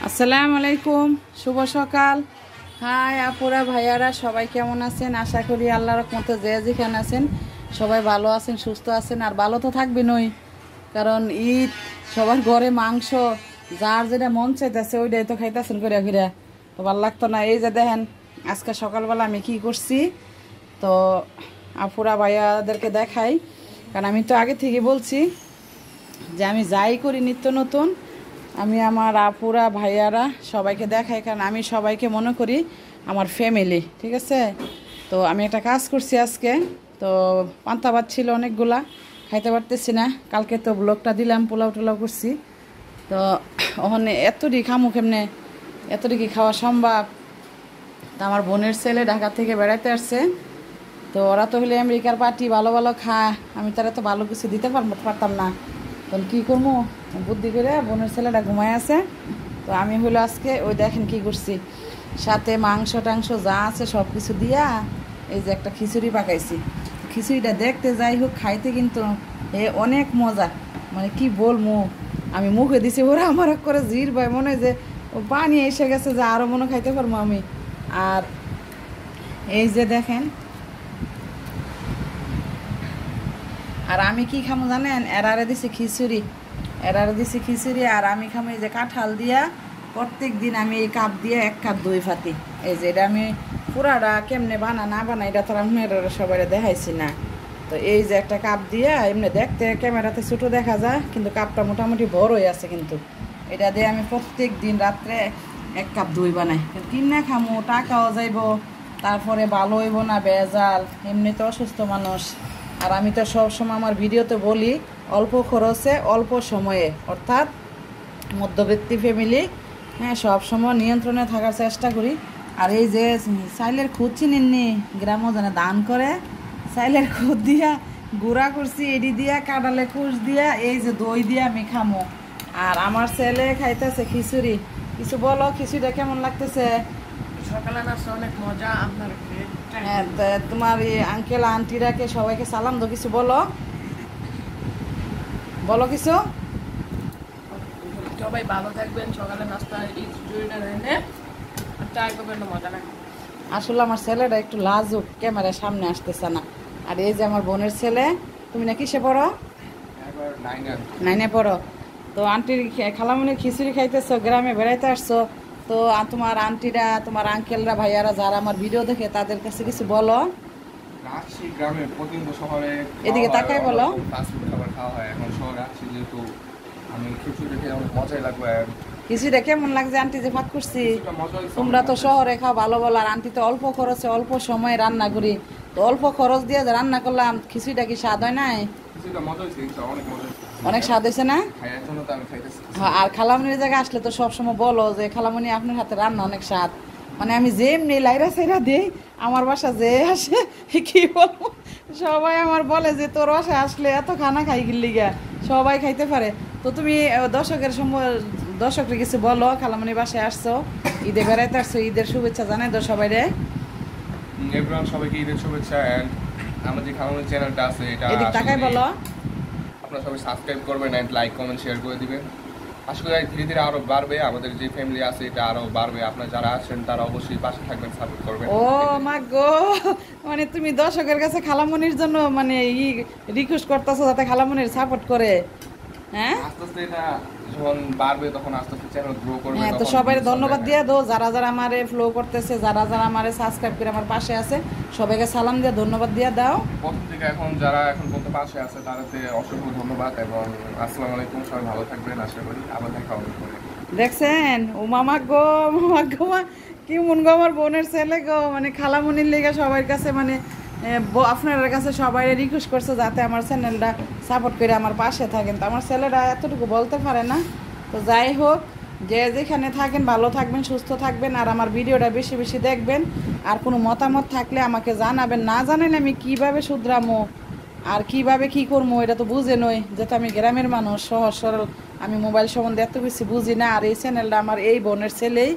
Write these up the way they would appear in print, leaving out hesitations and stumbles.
আসসালামু আলাইকুম, শুভ সকাল। হাই আপুরা ভাইয়ারা, সবাই কেমন আছেন? আশা করি আল্লাহর রহমতে যে যেখানে আছেন সবাই ভালো আছেন, সুস্থ আছেন, আর ভালো তো থাকবেনই। কারণ ঈদ, সবার ঘরে মাংস, যার যেটা মন চাইতেছে ওইটাই তো খাইতেছেন করে ফিরে, তো ভালো লাগতো না। এই যে দেখেন আজকে সকালবেলা আমি কি করছি, তো আপুরা ভাইয়াদেরকে দেখাই। কারণ আমি তো আগে থেকে বলছি যে আমি যাই করি নিত্য নতুন আমি আমার আপুরা ভাইয়ারা সবাইকে দেখাই, কারণ আমি সবাইকে মনে করি আমার ফ্যামিলি, ঠিক আছে? তো আমি একটা কাজ করছি আজকে, তো পান্তা ভাত ছিল অনেকগুলা, খাইতে পারতেছি না। কালকে তো ব্লগটা দিলাম, পোলাও টোলাও করছি, তো ওখানে এতটি খামু কেমনে, এতটি খাওয়া সম্ভব? তা আমার বোনের ছেলে ঢাকা থেকে বেড়াইতে আসছে, তো ওরা তো হলে আমেরিকার পার্টি, ভালো ভালো খায়, আমি তারা তো ভালো কিছু দিতে পারতাম না। তখন কী করবো, বুদ্ধি করে বোনের ছেলেটা ঘুমায় আছে, তো আমি হলো আজকে ওই দেখেন কি করছি, সাথে মাংস টাংস যা আছে সব কিছু দিয়া এই যে একটা খিচুড়ি পাকাইছি। খিচুড়িটা দেখতে যাই হোক, খাইতে কিন্তু অনেক মজা, মানে কি বলবো। আমি মুখে দিছি, ওরা আমার করে জির ভাই, মনে হয় যে পানি এসে গেছে, যে আরও মনে খাইতে পারবো আমি। আর এই যে দেখেন, আর আমি কি খামো জানেন? এরারে দিছি খিচুড়ি, আর আমি খামো এই যে কাঁঠাল দিয়া। প্রত্যেক দিন আমি এই কাপ দিয়ে 1 কাপ দই ফাতি। এই যে এটা আমি পুরাটা কেমনে না বানা এটা তো আমি সবাই দেখাইছি না। তো এই যে একটা কাপ দিয়া, এমনি দেখতে ক্যামেরাতে ছোটো দেখা যায়, কিন্তু কাপটা মোটামুটি বড়ই আছে। কিন্তু এটা দিয়ে আমি প্রত্যেক দিন রাত্রে 1 কাপ দই বানাই। কিনে খামো, টাকাও যাইব, তারপরে ভালো হইব না, ভেজাল, এমনিতে অসুস্থ মানুষ। আর আমি তো সবসময় আমার ভিডিওতে বলি অল্প খরচে অল্প সময়ে, অর্থাৎ মধ্যবিত্ত ফ্যামিলি, হ্যাঁ, সবসময় নিয়ন্ত্রণে থাকার চেষ্টা করি। আর এই যে চাইলের খুদ চিনেননি, গ্রামও জানে দান করে, চাইলের খুদ দিয়া গুঁড়া করছি, এডি দিয়া কাঁঠালে কুশ দিয়া, এই যে দই দিয়া আমি খামো। আর আমার ছেলে খাইতেছে খিচুড়ি। কিছু বলো, খিচুড়িটা কেমন লাগতেছে? সকালে নাস্তা অনেক মজা। আপনার হ্যাঁ, তোমার এই আঙ্কেল আন্টিরাকে সবাইকে সালাম দো, কিছু বলো, বলো কিছু। সবাই ভালো থাকবেন। সকালে নাস্তা এই খিচুড়িটা এনে ট্রাই করবেন, মজা লাগে। আসলে আমার ছেলেটা একটু লাজুক, ক্যামেরার সামনে আসতেছে না। আর এই যে আমার বোনের ছেলে, তুমি না কিসে পড়ো? 9-এ পড়ো। তো আন্টির খালামুনির খিচুড়ি খাইতেছো, গ্রামে বেড়াইতে আসছো, তো তোমার আন্টিরা, তোমার আঙ্কেলরা, ভাইয়ারা যারা আমার ভিডিও দেখে তাদের কাছে কিছু বলো। গ্রামে প্রতিদিন শহরে এদিকে তাকাই বলো। ফাস্টফুড খাবার খাওয়া হয়, এখন শহরে আসছি যেহেতু আমি খিচুড়ি খেয়ে অনেক মজাই লাগবে। খিচুড়িটা কেমন লাগছে আন্টি যে ভাত করছি? তোমরা তো শহরে খাও ভালো ভালো, আর আন্টি তো অল্প খরচে অল্প সময়ে রান্না করি, তো অল্প খরচ দিয়ে যে রান্না করলাম, খিচুড়িটা কি স্বাদ হয় নাই? অনেক স্বাদ হয়েছে না? হ্যাঁ, আর খালামনির জায়গায় আসলে তো সবসময় বলো যে খালামনি আপনার হাতে রান্না অনেক স্বাদ। মানে আমি যেমনি লাইরা সাইরা দিই, আমার বাসা যে আসে কি বলবো, সবাই আমার বলে যে তোর বাসায় আসলে এত খানা খাই গিল্লি গা, সবাই খাইতে পারে। তো তুমি দর্শকরা কিছু বলো, খালামনির বাসায় আসছো, ঈদে বেড়াইতে আসছো, ঈদের শুভেচ্ছা জানাই তো সবাই রে। এভরিওয়ান, সবাইকে ঈদের শুভেচ্ছা। এন্ড আমাদের যে খালামনির চ্যানেলটা আছে, এটা এদিক তাকাই বলো, আপনারা সবাই সাবস্ক্রাইব করবেন এন্ড লাইক কমেন্ট শেয়ার করে দিবেন। আশা করি ধীরে ধীরে আরো বাড়বে, আমাদের যে ফ্যামিলি আছে এটা আরো বাড়বে। আপনারা যারা আছেন তারা অবশ্যই পাশে থাকবেন, সাপোর্ট করবেন। ও মা গো, মানে তুমি দর্শকের কাছে খালামনির জন্য মানে রিকোয়েস্ট করতেছো যাতে খালামনির সাপোর্ট করে, হ্যাঁ? আস্তে আস্তে এটা যখন বাড়বে তখন আস্তে আস্তে চ্যানেল গ্রো করবে। হ্যাঁ, তো সবাই ধন্যবাদ দিয়ে দাও, যারা যারা আমারে ফলো করতেছে, যারা যারা আমারে সাবস্ক্রাইব করে আমার পাশে আছে, সবাইকে সালাম দিয়ে ধন্যবাদ দিয়ে দাও। প্রথম থেকে এখন যারা এখন পর্যন্ত পাশে আছে তাদেরকে অসংখ্য ধন্যবাদ এবং আসসালামু আলাইকুম। সবাই ভালো থাকবেন, আশা করি আবার দেখা হবে। দেখছেন ও মামা গো, মামা গো, কি মন গো আমার বোনের ছেলে গো, মানে খালামনির লেগে সবার কাছে, মানে আপনার কাছে সবাই রিকোয়েস্ট করছে যাতে আমার চ্যানেলটা সাপোর্ট করে আমার পাশে থাকেন। তো আমার ছেলেরা এতটুকু বলতে পারে না। তো যাই হোক, যে যেখানে থাকেন ভালো থাকবেন, সুস্থ থাকবেন, আর আমার ভিডিওটা বেশি বেশি দেখবেন। আর কোনো মতামত থাকলে আমাকে জানাবেন, না জানেন আমি কিভাবে শুধরামো আর কিভাবে কি করবো এটা তো বুঝে নই, যেহেতু আমি গ্রামের মানুষ, সহজ সরল, আমি মোবাইল সম্বন্ধে এত বেশি বুঝি না। আর এই চ্যানেলটা আমার এই বোনের ছেলেই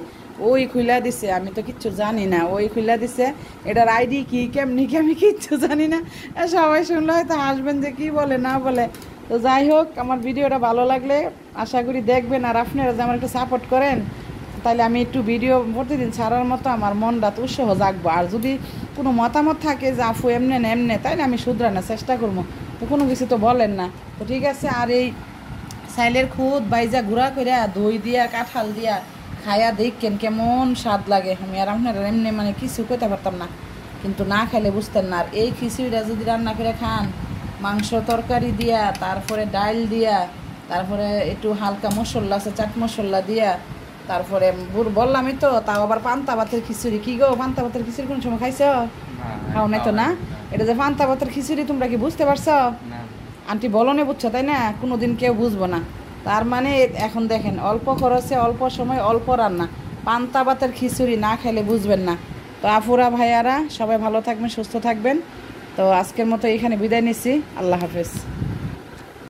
ওই খুইলা দিছে, আমি তো কিচ্ছু জানি না, ওই খুইলা দিছে। এটার আইডি কি, কেমনি কি, আমি কিচ্ছু জানি না। সবাই শুনলে হয়তো হাসবেন যে কি বলে না বলে। তো যাই হোক, আমার ভিডিওটা ভালো লাগলে আশা করি দেখবেন, আর আপনারা যে আমার একটু সাপোর্ট করেন, তাহলে আমি একটু ভিডিও প্রতিদিন ছাড়ার মতো আমার মনটা তো উৎসাহ জাগবো। আর যদি কোনো মতামত থাকে যে আফু এমনে না এমনে, তাইলে আমি শুধরানোর চেষ্টা করবো। তো কোনো কিছু তো বলেন না, তো ঠিক আছে। আর এই সাইলের খুদ বাইজা গুঁড়া করিয়া দই দিয়া কাঁঠাল দিয়া খাইয়া দেখেন কেমন স্বাদ লাগে। আমি আর আপনারা এমনি মানে কিছু কইতে পারতাম না, কিন্তু না খাইলে বুঝতেন না। আর এই খিচুড়িটা যদি রান্না করে খান মাংস তরকারি দিয়া, তারপরে ডাল দিয়া, তারপরে একটু হালকা মশলা আছে চাট মশলা দিয়া, তারপরে বললামই তো, তাও আবার পান্তা ভাতের খিচুড়ি। কি গো, পান্তা ভাতের খিচুড়ি কোন সময় খাইছো? খাও নাই তো না? এটা যে পান্তা ভাতের খিচুড়ি তোমরা কি বুঝতে পারছো? আন্টি বলনে বুঝছো তাই না? কোনোদিন কেউ বুঝবো না। তার মানে এখন দেখেন, অল্প খরচে অল্প সময় অল্প রান্না, পান্তা ভাতের খিচুড়ি না খাইলে বুঝবেন না। তো আপুরা ভাইয়ারা সবাই ভালো থাকবেন, সুস্থ থাকবেন। তো আজকের মতো এখানে বিদায় নিচ্ছি। আল্লাহ হাফেজ।